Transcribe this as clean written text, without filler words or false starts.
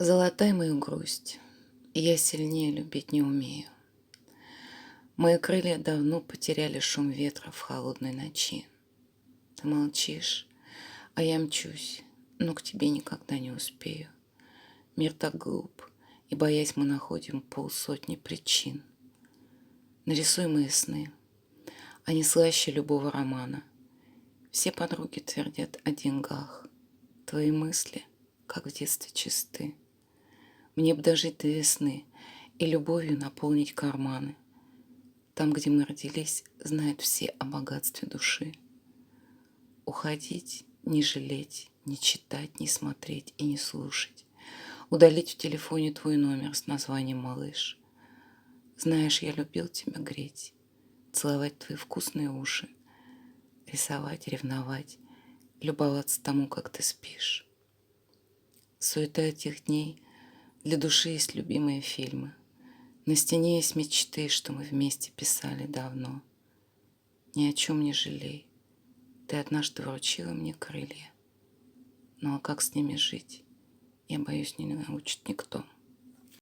Золотай мою грусть, я сильнее любить не умею. Мои крылья давно потеряли шум ветра в холодной ночи. Ты молчишь, а я мчусь, но к тебе никогда не успею. Мир так глуп, и, боясь, мы находим полсотни причин. Нарисуй мои сны, они слаще любого романа. Все подруги твердят о деньгах, твои мысли, как в детстве, чисты. Мне б дожить до весны и любовью наполнить карманы. Там, где мы родились, знают все о богатстве души. Уходить, не жалеть, не читать, не смотреть и не слушать. Удалить в телефоне твой номер с названием «Малыш». Знаешь, я любил тебя греть, целовать твои вкусные уши, рисовать, ревновать, любоваться тому, как ты спишь. Суета этих дней, для души есть любимые фильмы. На стене есть мечты, что мы вместе писали давно. Ни о чем не жалей, ты однажды вручила мне крылья. Ну а как с ними жить, я боюсь, не научит никто.